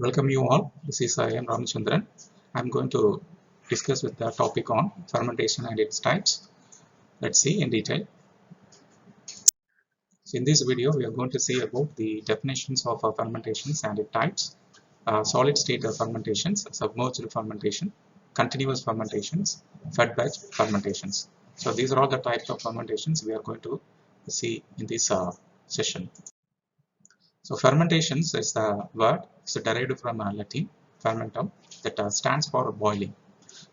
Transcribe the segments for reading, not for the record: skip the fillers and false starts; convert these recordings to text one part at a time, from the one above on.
Welcome you all. This is I am Ramachandran. I'm going to discuss with the topic on fermentation and its types. Let's see in detail. So in this video, we are going to see about the definitions of fermentations and its types, solid state fermentations, submerged fermentation, continuous fermentations, fed batch fermentations. So these are all the types of fermentations we are going to see in this session. So fermentations is the word, it's derived from Latin fermentum that stands for boiling.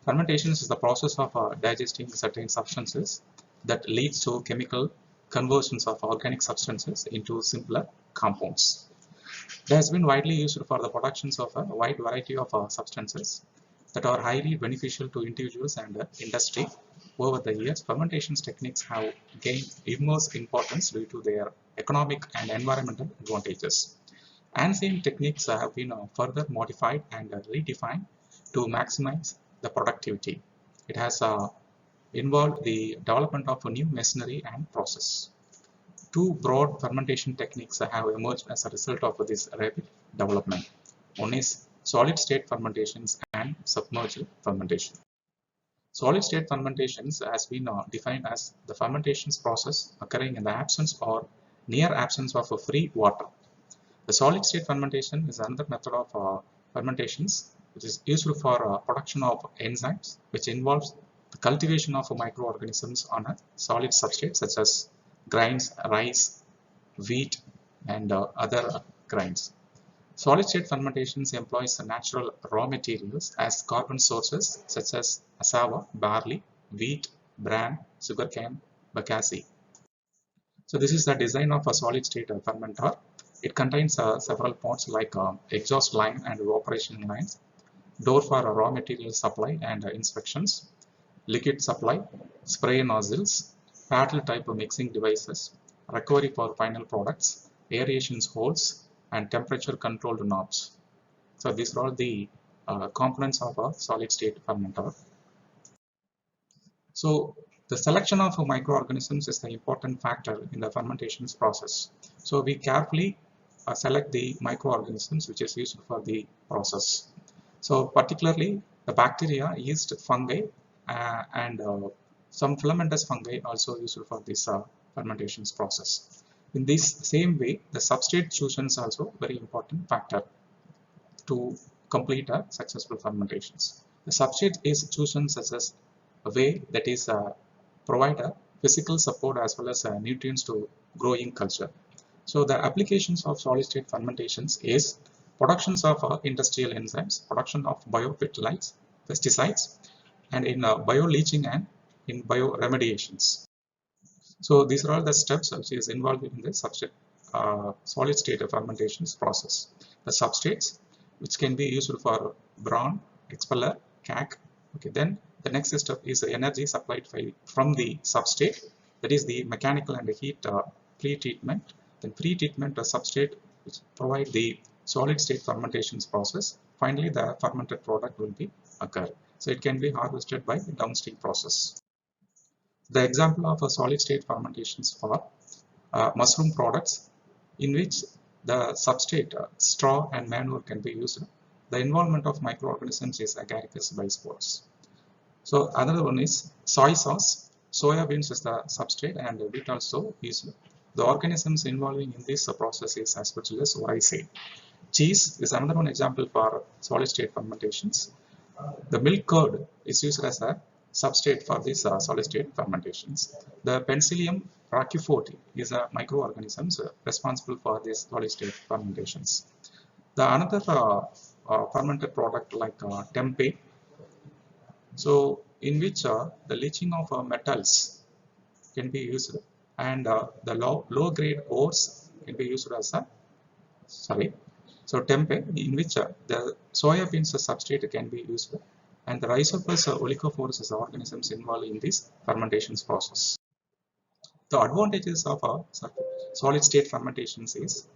Fermentation is the process of digesting certain substances that leads to chemical conversions of organic substances into simpler compounds. It has been widely used for the productions of a wide variety of substances that are highly beneficial to individuals and industry. Over the years, fermentation techniques have gained immense importance due to their economic and environmental advantages. Ancient techniques have been further modified and redefined to maximize the productivity. It has involved the development of a new machinery and process. Two broad fermentation techniques have emerged as a result of this rapid development. One is solid state fermentations and submerged fermentation. Solid state fermentations has been defined as the fermentations process occurring in the absence or near absence of free water. The solid state fermentation is another method of fermentations which is used for production of enzymes, which involves the cultivation of microorganisms on a solid substrate such as grains, rice, wheat, and other grains. Solid state fermentations employs natural raw materials as carbon sources such as cassava, barley, wheat, bran, sugarcane, bacassi. So this is the design of a solid state fermenter. It contains several pods like exhaust line and evaporation lines, door for raw material supply and inspections, liquid supply, spray nozzles, paddle type mixing devices, recovery for final products, aeration holes, and temperature controlled knobs. So these are all the components of a solid state fermenter. So the selection of microorganisms is the important factor in the fermentation process. So we carefully select the microorganisms which is used for the process. So particularly the bacteria, yeast, fungi, and some filamentous fungi also used for this fermentation process. In this same way, the substrate chosen is also very important factor to complete a successful fermentations. The substrate is chosen such as a way that is provide a physical support as well as nutrients to growing culture. So the applications of solid state fermentations is productions of industrial enzymes, production of biopesticides, pesticides, and in bio-leaching and in bioremediations. So these are all the steps which is involved in the substrate solid state fermentations process. The substrates which can be used for Braun, expeller, CAC. Okay, then the next step is the energy supplied from the substrate, that is the mechanical and the heat pre-treatment. Then pre-treatment substrate which provide the solid state fermentations process. Finally, the fermented product will be occur. So it can be harvested by the downstream process. The example of a solid state fermentations for mushroom products in which the substrate straw and manure can be used. The involvement of microorganisms is agaricus by spores. So another one is soy sauce. Soya beans is the substrate and wheat also is the organisms involving in this process is as well as oryzae. Cheese is another one example for solid state fermentations. The milk curd is used as a substrate for these solid state fermentations. The Penicillium roquefort is a microorganisms responsible for these solid state fermentations. The another fermented product like N.G.P, so in which the leaching of metals can be used, and the low grade ores can be used as a so N.G.P in which the soya beans substrate can be used, and the rhizopus oligophorus is the organisms involved in this fermentations process. The advantages of solid state fermentations is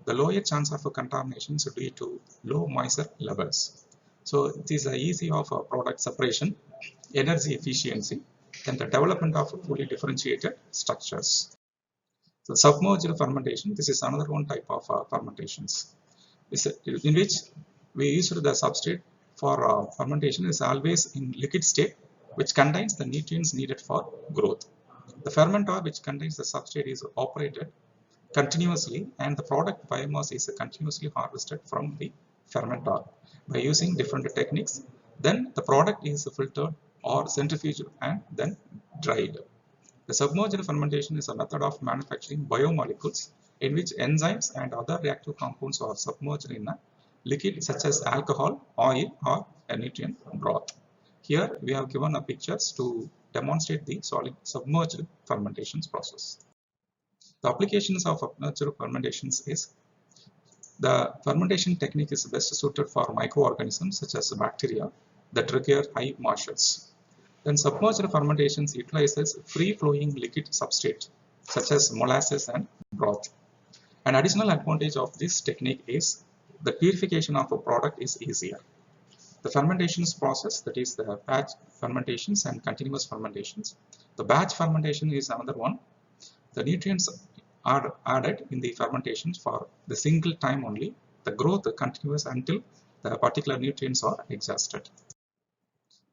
the lower chance of contamination due to low moisture levels. So it is easy of product separation, energy efficiency, and the development of fully differentiated structures. So submerged fermentation, this is another one type of fermentations. in which we used the substrate for fermentation is always in liquid state, which contains the nutrients needed for growth. The fermenter, which contains the substrate, is operated continuously, and the product biomass is continuously harvested from the fermenter by using different techniques. Then the product is filtered or centrifuged and then dried. The submerged fermentation is a method of manufacturing biomolecules in which enzymes and other reactive compounds are submerged in a liquid such as alcohol, oil, or a nutrient broth. Here we have given a pictures to demonstrate the solid submerged fermentations process. The applications of submerged fermentations is the fermentation technique is best suited for microorganisms such as bacteria that require high moistures. Then submerged fermentations utilizes free-flowing liquid substrate such as molasses and broth. An additional advantage of this technique is the purification of a product is easier. The fermentations process, that is the batch fermentations and continuous fermentations. The batch fermentation is another one. The nutrients are added in the fermentations for the single time only. The growth continues until the particular nutrients are exhausted.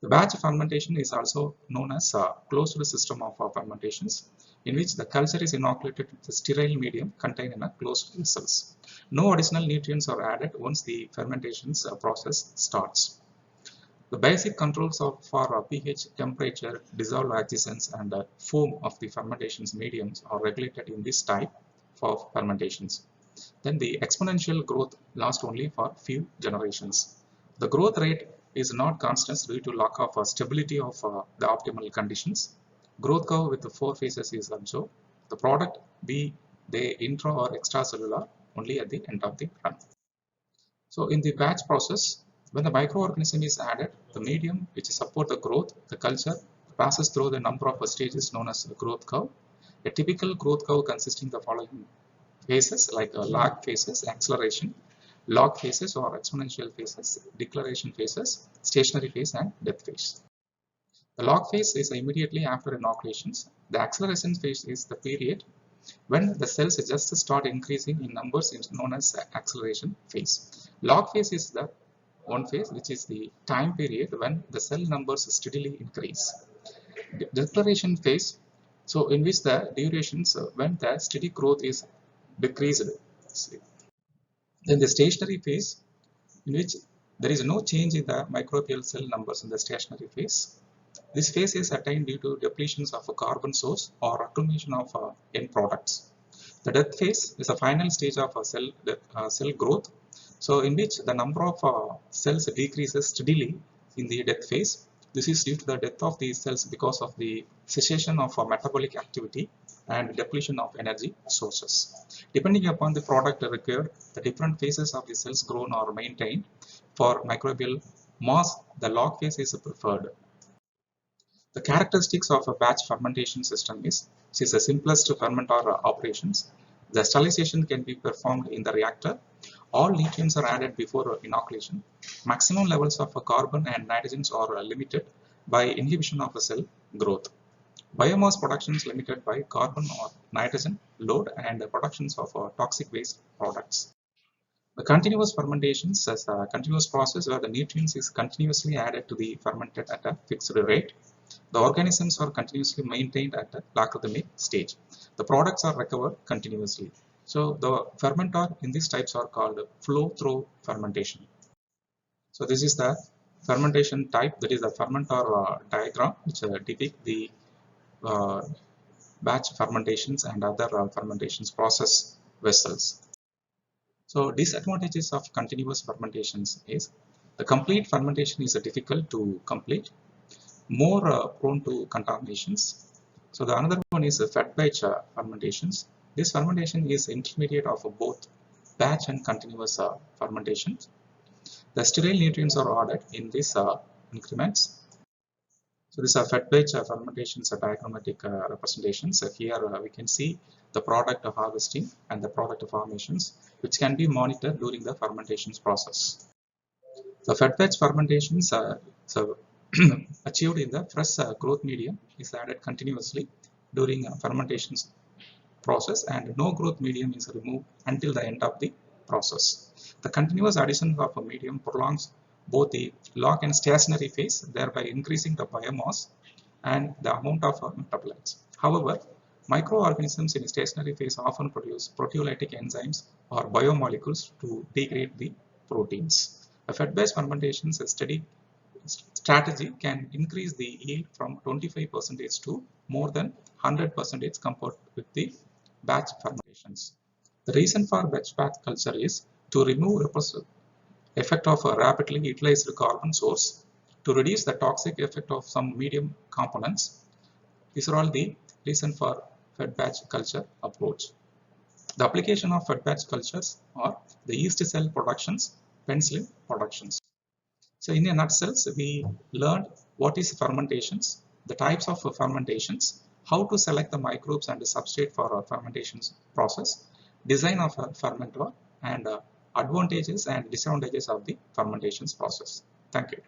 The batch fermentation is also known as a closed system of fermentations, in which the culture is inoculated with a sterile medium contained in a closed vessels. No additional nutrients are added once the fermentations process starts. The basic controls for pH, temperature, dissolved oxygens, and foam of the fermentations mediums are regulated in this type of fermentations. Then the exponential growth lasts only for few generations. The growth rate is not constant due to lack of stability of the optimal conditions. Growth curve with the 4 phases is observed. The product be they intra or extracellular only at the end of the run. So in the batch process, when the microorganism is added, the medium which support the growth, the culture, passes through the number of stages known as the growth curve. A typical growth curve consisting of the following phases like lag phases, acceleration, log phases or exponential phases, declaration phases, stationary phase, and death phase. The log phase is immediately after inoculations. The acceleration phase is the period when the cells just start increasing in numbers, is known as acceleration phase. Log phase is the one phase which is the time period when the cell numbers steadily increase. Declaration phase, so in which the durations when the steady growth is decreased. Then the stationary phase, in which there is no change in the microbial cell numbers in the stationary phase. This phase is attained due to depletions of a carbon source or accumulation of end products. The death phase is a final stage of a cell growth, so in which the number of cells decreases steadily in the death phase. This is due to the death of the cells because of the cessation of metabolic activity and depletion of energy sources. Depending upon the product required, the different phases of the cells grown or maintained. For microbial mass, the log phase is preferred. The characteristics of a batch fermentation system is the simplest fermenter operations. The sterilization can be performed in the reactor. All nutrients are added before inoculation. Maximum levels of carbon and nitrogens are limited by inhibition of cell growth. Biomass production is limited by carbon or nitrogen load and productions of toxic waste products. The continuous fermentations is a continuous process where the nutrients is continuously added to the fermented at a fixed rate. The organisms are continuously maintained at a logarithmic stage. The products are recovered continuously. So the fermenter in these types are called flow-through fermentation. So this is the fermentation type, that is the fermenter diagram, which depict the batch fermentations and other fermentations process vessels. So disadvantages of continuous fermentations is the complete fermentation is difficult to complete, more prone to contaminations. So the another one is fed batch fermentations. This fermentation is intermediate of both batch and continuous fermentations. The sterile nutrients are added in these increments. So these are fed batch fermentations diagrammatic representations. Here we can see the product harvesting and the product formations, which can be monitored during the fermentations process. The fed batch fermentations achieved in the fresh growth medium is added continuously during fermentations process, and no growth medium is removed until the end of the process. The continuous addition of a medium prolongs both the log and stationary phase, thereby increasing the biomass and the amount of metabolites. However, microorganisms in stationary phase often produce proteolytic enzymes or biomolecules to degrade the proteins. A fed-based fermentation strategy can increase the yield from 25% to more than 100% compared with the batch fermentations. The reason for batch culture is to remove repulsive effect of a rapidly utilized carbon source, to reduce the toxic effect of some medium components. These are all the reason for fed batch culture approach. The application of fed batch cultures are the yeast cell productions, penicillin productions. So in a nutshell, we learned what is fermentations, the types of fermentations, how to select the microbes and the substrate for a fermentation process, design of a fermenter, and advantages and disadvantages of the fermentations process. Thank you.